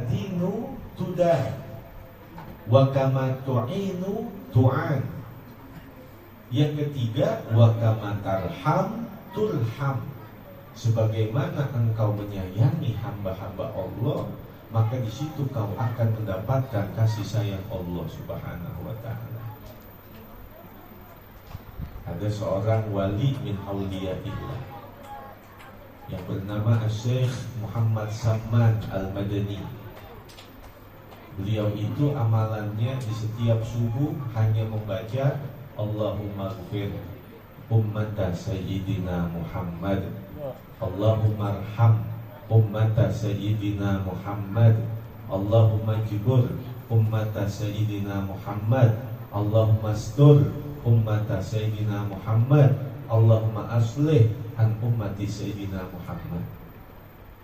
dinu tudan wa kama tu'inu tu'an. Yang ketiga, wa kama tarham turham. Sebagaimana engkau menyayangi hamba-hamba Allah, maka di situ kau akan mendapatkan kasih sayang Allah Subhanahu wa taala. Ada seorang wali min auliyaillah yang bernama Syekh Muhammad Samman Al-Madani. Beliau itu amalannya di setiap subuh hanya membaca Allahumma ighfir ummata sayyidina Muhammad, Allahumma arham ummata sayyidina Muhammad, Allahumma jibur ummata sayyidina Muhammad, Allahumma astur ummata sayyidina Muhammad, Allahumma aslih an ummati sayyidina Muhammad.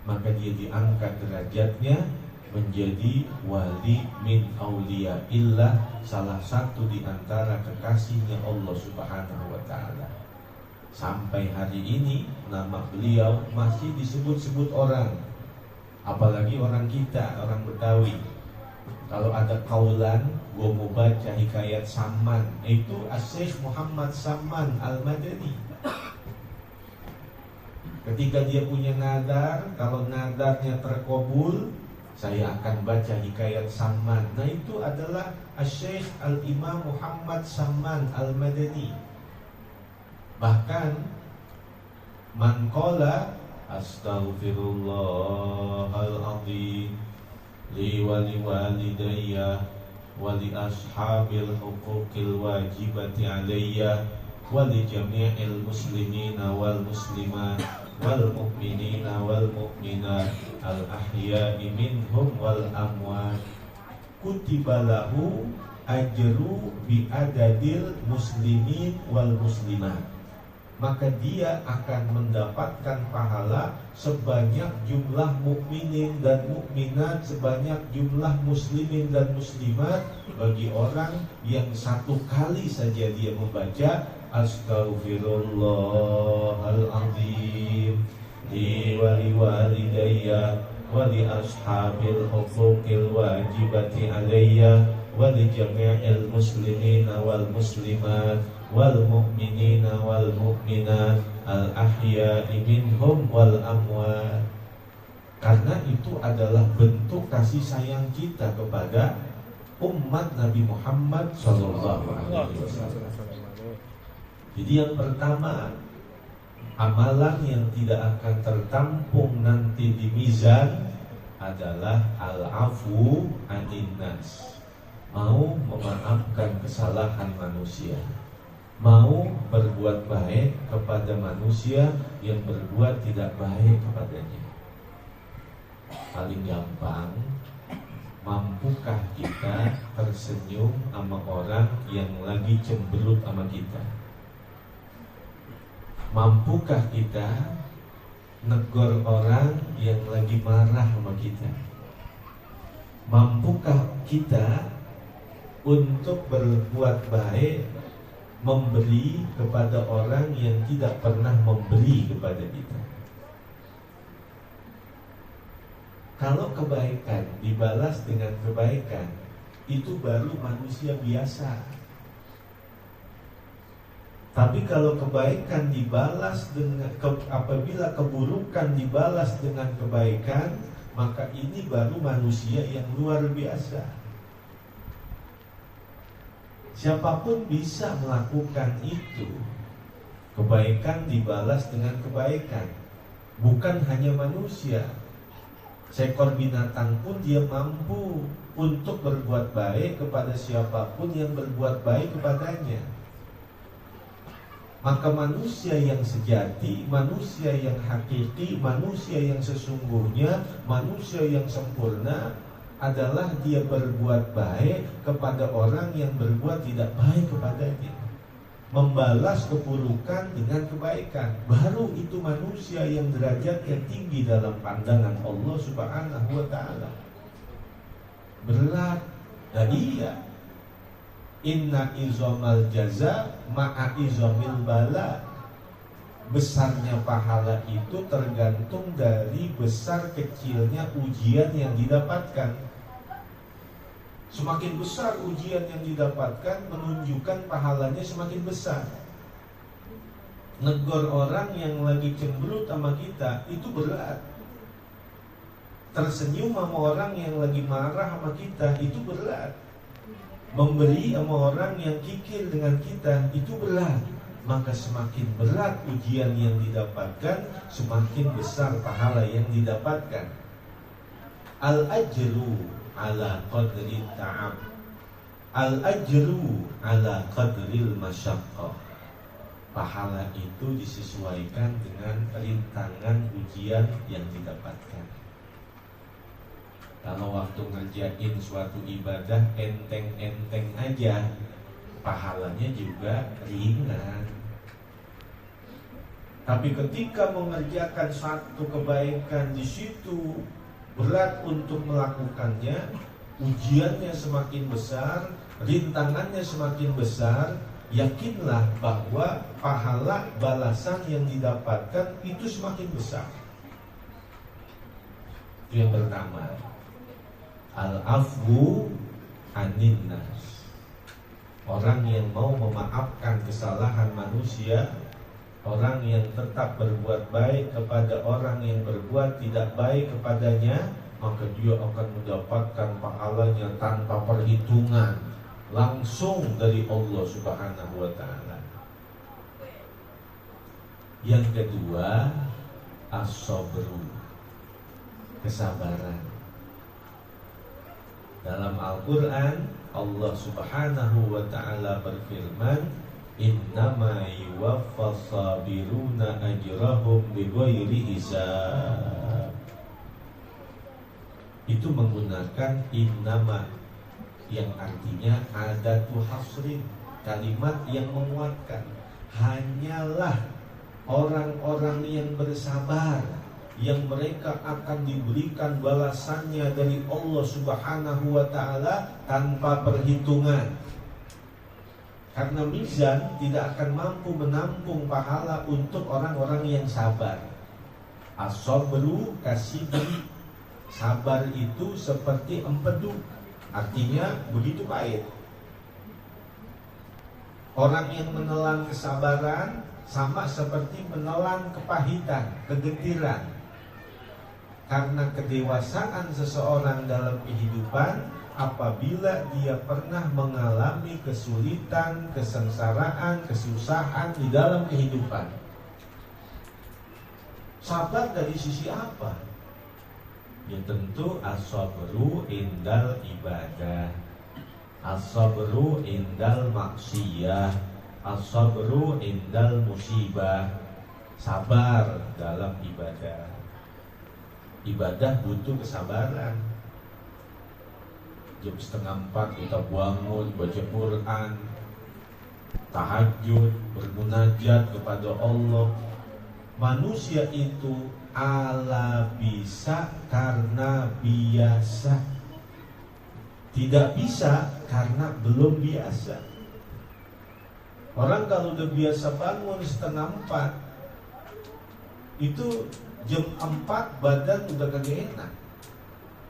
Maka dia diangkat derajatnya menjadi wali min auliyaillah, salah satu di antara kekasihnya Allah Subhanahu wa taala. Sampai hari ini nama beliau masih disebut-sebut orang, apalagi orang kita, orang Betawi. Kalau ada kaulan, gua mau baca hikayat Samman, itu Syekh Muhammad Samman Al-Madani. Ketika dia punya nadar, kalau nadarnya terkabul, saya akan baca hikayat Samman. Nah, itu adalah Syekh Al-Imam Muhammad Samman Al-Madani. Bahkan man qala astaghfirullahaladzim li wa li walidayya wa li ashabil huquqil wajibati alayya wa li jami'il muslimina wal muslimat wal mu'minina wal mu'minat al ahya'i minhum wal amwat kutiba lahu ajru bi adadil muslimin wal muslimat. Maka dia akan mendapatkan pahala sebanyak jumlah mukminin dan mukminat, sebanyak jumlah muslimin dan muslimat bagi orang yang satu kali saja dia membaca astaghfirullahaladzim li wali walidayya wali ashabil huquqil wajibati alayya wali jami'il muslimina wal muslimat wal mu'minina wal mu'minat al ahya'i minhum wal amwat. Karena itu adalah bentuk kasih sayang kita kepada umat Nabi Muhammad SAW. Jadi yang pertama, amalan yang tidak akan tertampung nanti di mizan adalah al-afu anin nas, mau memaafkan kesalahan manusia, mau berbuat baik kepada manusia yang berbuat tidak baik kepadanya. Paling gampang, mampukah kita tersenyum sama orang yang lagi cemberut sama kita? Mampukah kita negor orang yang lagi marah sama kita? Mampukah kita untuk berbuat baik, memberi kepada orang yang tidak pernah memberi kepada kita? Kalau kebaikan dibalas dengan kebaikan, itu baru manusia biasa. Tapi kalau kebaikan dibalas dengan apabila keburukan dibalas dengan kebaikan, maka ini baru manusia yang luar biasa. Siapapun bisa melakukan itu. Kebaikan dibalas dengan kebaikan. Bukan hanya manusia. Seekor binatang pun dia mampu untuk berbuat baik kepada siapapun yang berbuat baik kepadanya. Maka manusia yang sejati, manusia yang hakiki, manusia yang sesungguhnya, manusia yang sempurna adalah dia berbuat baik kepada orang yang berbuat tidak baik kepadanya, membalas keburukan dengan kebaikan. Baru itu manusia yang derajatnya tinggi dalam pandangan Allah Subhanahu wa taala. Berat. Dan iya, inna izomal jaza ma'a izomil bala. besarnya pahala itu tergantung dari besar kecilnya ujian yang didapatkan. Semakin besar ujian yang didapatkan menunjukkan pahalanya semakin besar. Negor orang yang lagi cemberut sama kita itu berat. Tersenyum sama orang yang lagi marah sama kita itu berat. Memberi sama orang yang kikir dengan kita itu berat. Maka semakin berat ujian yang didapatkan, semakin besar pahala yang didapatkan. Al-ajru ala qadri ta'ab, al-ajru ala qadril masyaqqah. Pahala itu disesuaikan dengan rintangan ujian yang didapatkan. Kalau waktu ngerjain suatu ibadah enteng-enteng aja, pahalanya juga ringan. Tapi ketika mengerjakan satu kebaikan di situ berat untuk melakukannya, ujiannya semakin besar, rintangannya semakin besar, yakinlah bahwa pahala balasan yang didapatkan itu semakin besar. Itu yang pertama. Al-afwu anin nas. Orang yang mau memaafkan kesalahan manusia, orang yang tetap berbuat baik kepada orang yang berbuat tidak baik kepadanya, maka dia akan mendapatkan pahalanya tanpa perhitungan, langsung dari Allah Subhanahu wa ta'ala. Yang kedua, as-sabru, kesabaran. Dalam Al-Quran Allah Subhanahu wa ta'ala berfirman, innama yuwaffas sabiruna ajrahum bighairi hisab. Itu menggunakan innama yang artinya adatu hasrin, kalimat yang menguatkan. Hanyalah orang-orang yang bersabar yang mereka akan diberikan balasannya dari Allah Subhanahu wa ta'ala tanpa perhitungan. Karena mizan tidak akan mampu menampung pahala untuk orang-orang yang sabar. As-sabru kasibri, sabar itu seperti empedu, artinya begitu pahit. Orang yang menelan kesabaran sama seperti menelan kepahitan, kegetiran. Karena kedewasaan seseorang dalam kehidupan, apabila dia pernah mengalami kesulitan, kesengsaraan, kesusahan di dalam kehidupan. Sabar dari sisi apa? Ya tentu as-sabru indal ibadah, as-sabru indal maksiyah, as-sabru indal musibah. Sabar dalam ibadah. Ibadah butuh kesabaran. Jam 3:30 kita bangun, baca Quran, tahajud, bermunajat kepada Allah. Manusia itu ala bisa karena biasa, tidak bisa karena belum biasa. Orang kalau udah biasa bangun 3:30, itu jam 4 badan udah kagak enak,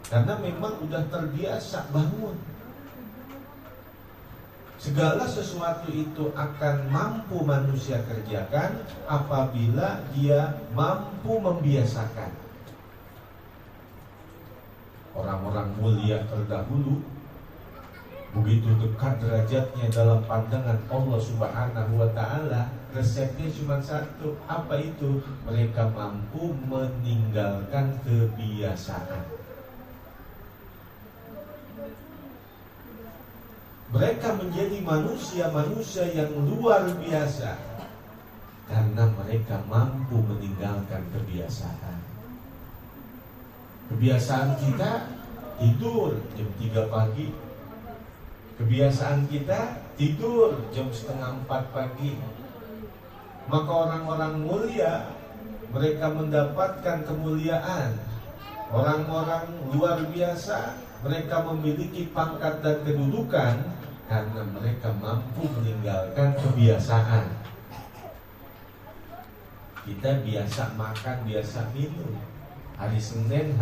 karena memang udah terbiasa bangun. Segala sesuatu itu akan mampu manusia kerjakan apabila dia mampu membiasakan. Orang-orang mulia terdahulu begitu dekat derajatnya dalam pandangan Allah Subhanahu wa ta'ala, resepnya cuma satu. Apa itu? Mereka mampu meninggalkan kebiasaan. Mereka menjadi manusia-manusia yang luar biasa karena mereka mampu meninggalkan kebiasaan. Kebiasaan kita tidur jam 3 pagi. Kebiasaan kita tidur jam 3:30 pagi. Maka orang-orang mulia, mereka mendapatkan kemuliaan. Orang-orang luar biasa, mereka memiliki pangkat dan kedudukan karena mereka mampu meninggalkan kebiasaan. Kita biasa makan, biasa minum. Hari Senin